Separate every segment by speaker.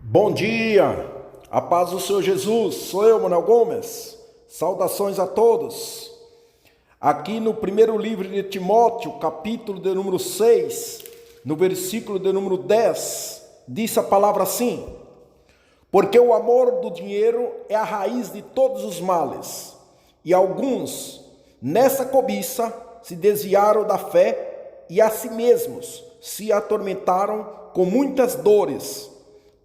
Speaker 1: Bom dia, a paz do Senhor Jesus, sou eu, Manuel Gomes, saudações a todos. Aqui no primeiro livro de Timóteo, capítulo de número 6, no versículo de número 10, diz a palavra assim: porque o amor do dinheiro é a raiz de todos os males, e alguns, nessa cobiça, se desviaram da fé e a si mesmos se atormentaram com muitas dores.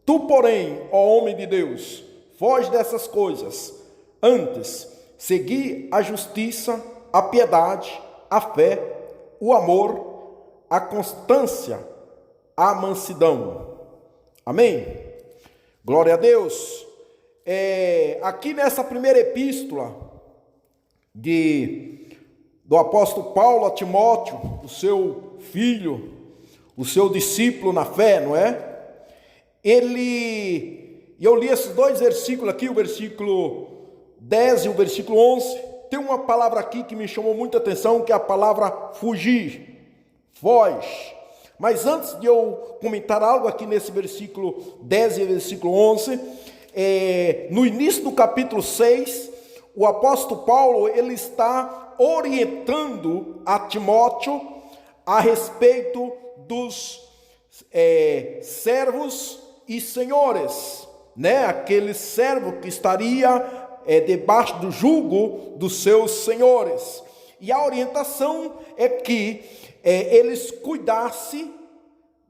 Speaker 1: Tu, porém, ó homem de Deus, foge dessas coisas. Antes, segui a justiça, a piedade, a fé, o amor, a constância, a mansidão. Amém? Glória a Deus. Aqui nessa primeira epístola do apóstolo Paulo a Timóteo, o seu filho, o seu discípulo na fé, não é? Eu li esses dois versículos aqui, o versículo 10 e o versículo 11, tem uma palavra aqui que me chamou muita atenção, que é a palavra fugir, foge. Mas antes de eu comentar algo aqui nesse versículo 10 e versículo 11, no início do capítulo 6, o apóstolo Paulo, ele está orientando a Timóteo a respeito dos servos e senhores, né? Aquele servo que estaria debaixo do jugo dos seus senhores. E a orientação é que eles cuidassem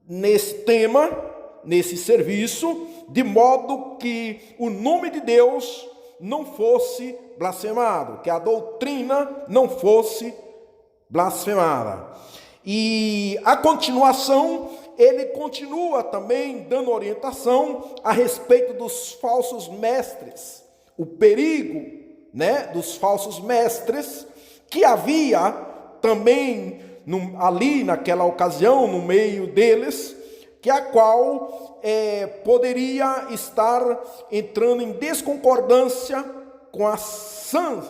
Speaker 1: nesse tema, nesse serviço, de modo que o nome de Deus não fosse blasfemado, que a doutrina não fosse blasfemada. E a continuação, ele continua também dando orientação a respeito dos falsos mestres, o perigo, né, dos falsos mestres, que havia também ali naquela ocasião, no meio deles, que a qual poderia estar entrando em desconcordância com a sã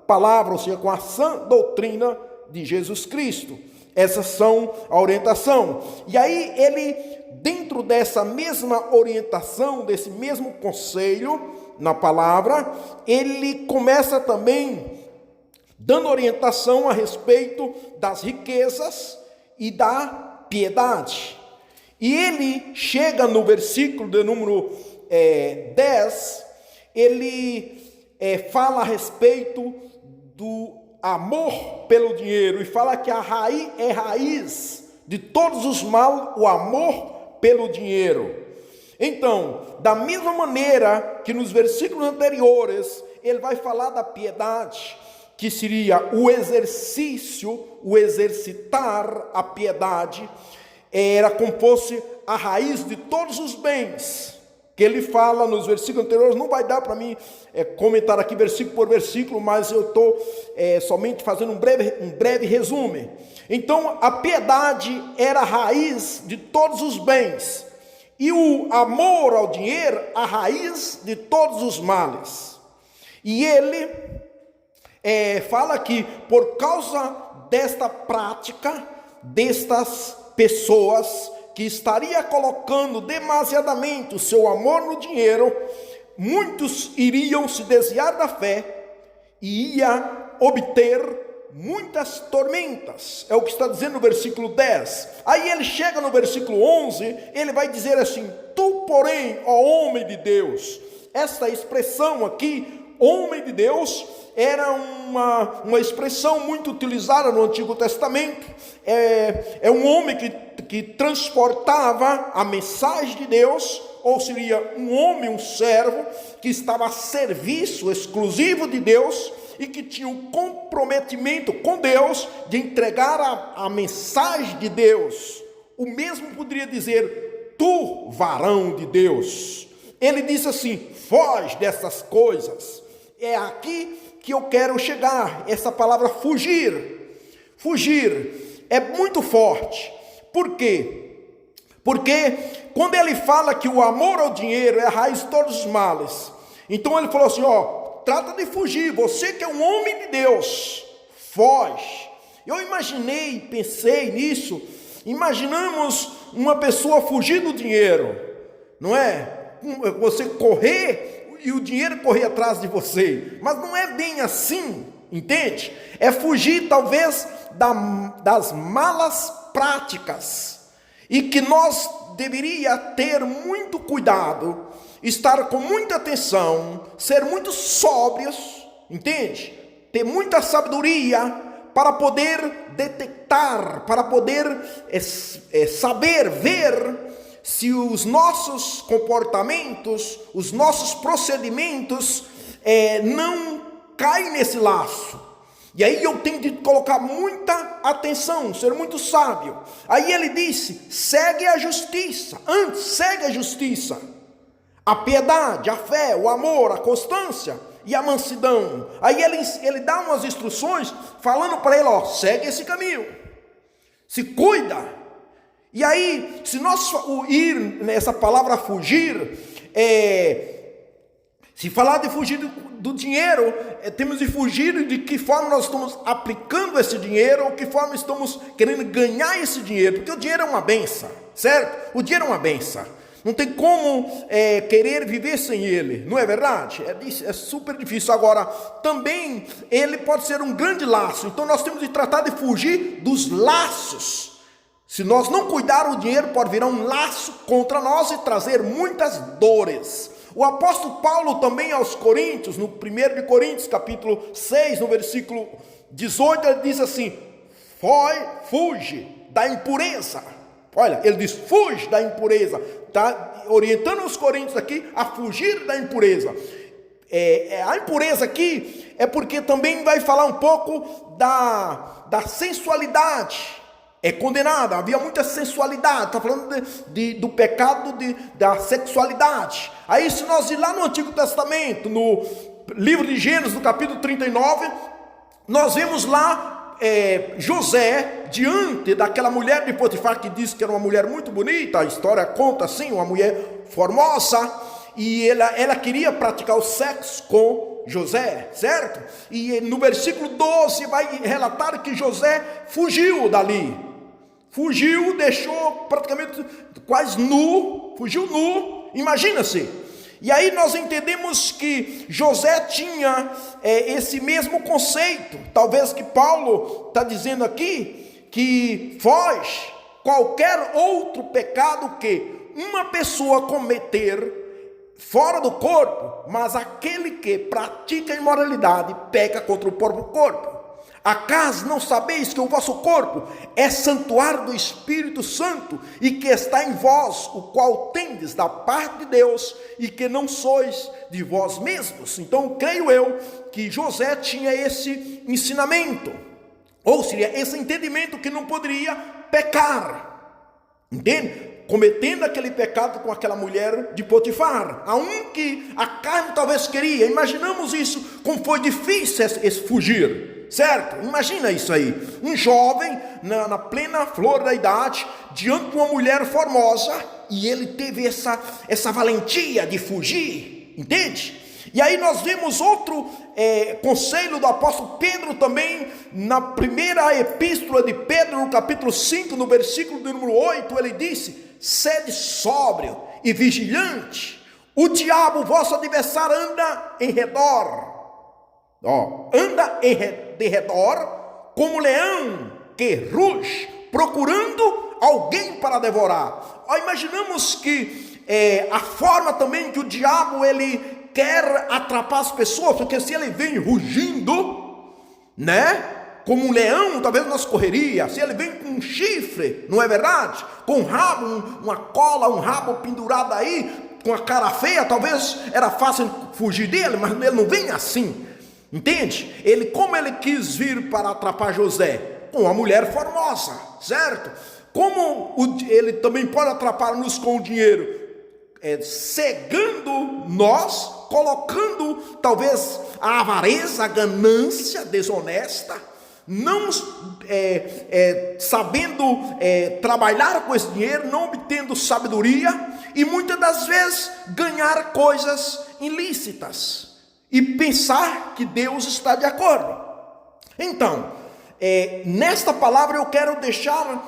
Speaker 1: palavra, ou seja, com a sã doutrina de Jesus Cristo. Essas são a orientação. E aí ele, dentro dessa mesma orientação, desse mesmo conselho na palavra, ele começa também dando orientação a respeito das riquezas e da piedade. E ele chega no versículo de número 10, ele fala a respeito do amor pelo dinheiro, e fala que a raiz de todos os males, o amor pelo dinheiro. Então, da mesma maneira que nos versículos anteriores, ele vai falar da piedade, que seria o exercício, o exercitar a piedade, era como fosse a raiz de todos os bens, que ele fala nos versículos anteriores. Não vai dar para mim comentar aqui versículo por versículo, mas eu estou somente fazendo um breve resumo. Então, a piedade era a raiz de todos os bens, e o amor ao dinheiro, a raiz de todos os males. E ele fala que por causa desta prática, destas pessoas que estaria colocando demasiadamente o seu amor no dinheiro, muitos iriam se desviar da fé e ia obter muitas tormentas. É o que está dizendo no versículo 10. Aí ele chega no versículo 11, ele vai dizer assim: tu, porém, ó homem de Deus. Esta expressão aqui, homem de Deus, era uma expressão muito utilizada no Antigo Testamento. É um homem que transportava a mensagem de Deus, ou seria um homem, um servo, que estava a serviço exclusivo de Deus, e que tinha um comprometimento com Deus, de entregar a mensagem de Deus. O mesmo poderia dizer, tu, varão de Deus. Ele diz assim: foge dessas coisas. É aqui que eu quero chegar, essa palavra fugir. Fugir é muito forte. Por quê? Porque quando ele fala que o amor ao dinheiro é a raiz de todos os males, então ele falou assim: trata de fugir, você que é um homem de Deus, foge. Eu imaginei, pensei nisso, imaginamos uma pessoa fugir do dinheiro, não é? você correr e o dinheiro correr atrás de você. Mas não é bem assim, entende? É fugir talvez das malas práticas. E que nós deveria ter muito cuidado, estar com muita atenção, ser muito sóbrios, entende? Ter muita sabedoria para poder detectar, para poder saber, ver se os nossos comportamentos, os nossos procedimentos não caem nesse laço. E aí eu tenho de colocar muita atenção, ser muito sábio. Aí ele disse, segue a justiça. Antes, segue a justiça, a piedade, a fé, o amor, a constância e a mansidão. Aí ele dá umas instruções, falando para ele, segue esse caminho. Se cuida. E aí, se nós ir nessa palavra fugir, se falar de fugir do dinheiro, temos de fugir de que forma nós estamos aplicando esse dinheiro, ou que forma estamos querendo ganhar esse dinheiro, porque o dinheiro é uma benção, certo? O dinheiro é uma benção, não tem como querer viver sem ele, não é verdade? É super difícil. Agora, também ele pode ser um grande laço, então nós temos de tratar de fugir dos laços. Se nós não cuidar, o dinheiro pode virar um laço contra nós e trazer muitas dores. O apóstolo Paulo também aos Coríntios, no 1 de Coríntios, capítulo 6, no versículo 18, ele diz assim, fuge da impureza. Olha, ele diz, fuge da impureza. Está orientando os coríntios aqui a fugir da impureza. A impureza aqui é porque também vai falar um pouco da sensualidade. É condenada, havia muita sensualidade, está falando do pecado da sexualidade. Aí se nós ir lá no Antigo Testamento, no livro de Gênesis, no capítulo 39, nós vemos lá José, diante daquela mulher de Potifar, que disse que era uma mulher muito bonita, a história conta assim, uma mulher formosa, e ela queria praticar o sexo com José, certo? E no versículo 12 vai relatar que José fugiu dali. Fugiu, deixou praticamente quase nu, fugiu nu, imagina-se. E aí nós entendemos que José tinha esse mesmo conceito, talvez que Paulo está dizendo aqui, que foge qualquer outro pecado que uma pessoa cometer fora do corpo, mas aquele que pratica a imoralidade peca contra o próprio corpo. Acaso não sabeis que o vosso corpo é santuário do Espírito Santo e que está em vós, o qual tendes da parte de Deus e que não sois de vós mesmos? Então creio eu que José tinha esse ensinamento, ou seja, esse entendimento que não poderia pecar, entende? Cometendo aquele pecado com aquela mulher de Potifar, aunque a carne talvez queria. Imaginamos isso, como foi difícil esse fugir. Certo? Imagina isso aí, um jovem na plena flor da idade, diante de uma mulher formosa, e ele teve essa valentia de fugir, entende? E aí nós vemos outro conselho do apóstolo Pedro também, na primeira epístola de Pedro, no capítulo 5, no versículo de número 8, ele disse, sede sóbrio e vigilante, o diabo, vosso adversário, anda em redor, anda de redor como leão que ruge, procurando alguém para devorar. Imaginamos que a forma também que o diabo ele quer atrapar as pessoas, porque se ele vem rugindo, né, como um leão, talvez nós correria. Se ele vem com um chifre, não é verdade? Com um rabo, uma cola, um rabo pendurado aí, com a cara feia, talvez era fácil fugir dele, mas ele não vem assim. Entende? Como ele quis vir para atrapar José? Com uma mulher formosa, certo? Como ele também pode atrapar-nos com o dinheiro? Cegando nós, colocando talvez a avareza, a ganância desonesta, não sabendo trabalhar com esse dinheiro, não obtendo sabedoria, e muitas das vezes ganhar coisas ilícitas. E pensar que Deus está de acordo. Então, nesta palavra eu quero deixar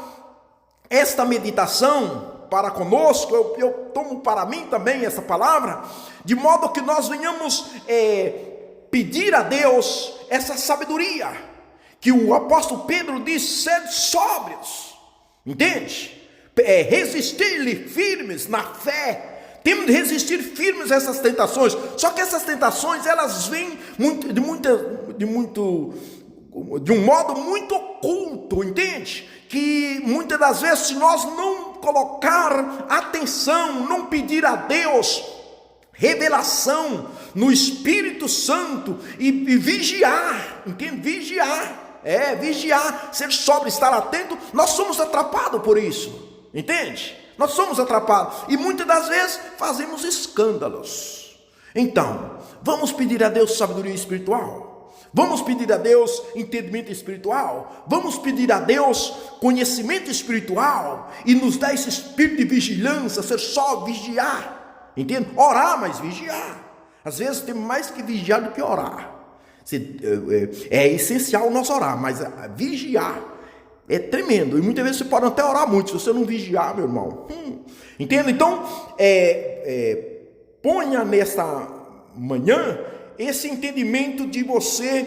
Speaker 1: esta meditação para conosco, eu tomo para mim também essa palavra, de modo que nós venhamos pedir a Deus essa sabedoria, que o apóstolo Pedro diz: sede sóbrios, entende? Resistir-lhe firmes na fé. Temos de resistir firmes a essas tentações. Só que essas tentações, elas vêm de um modo muito oculto, entende? Que muitas das vezes, se nós não colocar atenção, não pedir a Deus revelação no Espírito Santo e vigiar, entende? Vigiar, ser sóbrio, estar atento, nós somos atrapados por isso, entende? Nós somos atrapados e muitas das vezes fazemos escândalos. Então, vamos pedir a Deus sabedoria espiritual, vamos pedir a Deus entendimento espiritual, vamos pedir a Deus conhecimento espiritual e nos dar esse espírito de vigilância, ser só vigiar, entende? Orar, mas vigiar. Às vezes temos mais que vigiar do que orar. É essencial nós orar, mas vigiar é tremendo, e muitas vezes você pode até orar muito, se você não vigiar, meu irmão. Entende? Então, ponha nesta manhã esse entendimento de você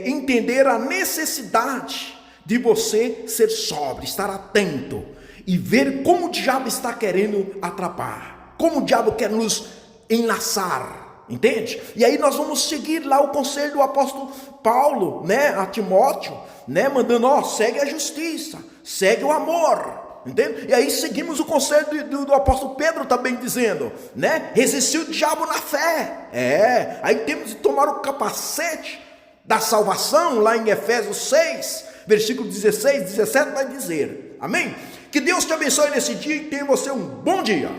Speaker 1: entender a necessidade de você ser sóbrio, estar atento e ver como o diabo está querendo atrapar, como o diabo quer nos enlaçar. Entende? E aí nós vamos seguir lá o conselho do apóstolo Paulo, né, a Timóteo, né, mandando, segue a justiça, segue o amor, entende? E aí seguimos o conselho do apóstolo Pedro também dizendo, né, resistir o diabo na fé. Aí temos de tomar o capacete da salvação, lá em Efésios 6, versículo 16, 17, vai dizer, amém? Que Deus te abençoe nesse dia e tenha você um bom dia.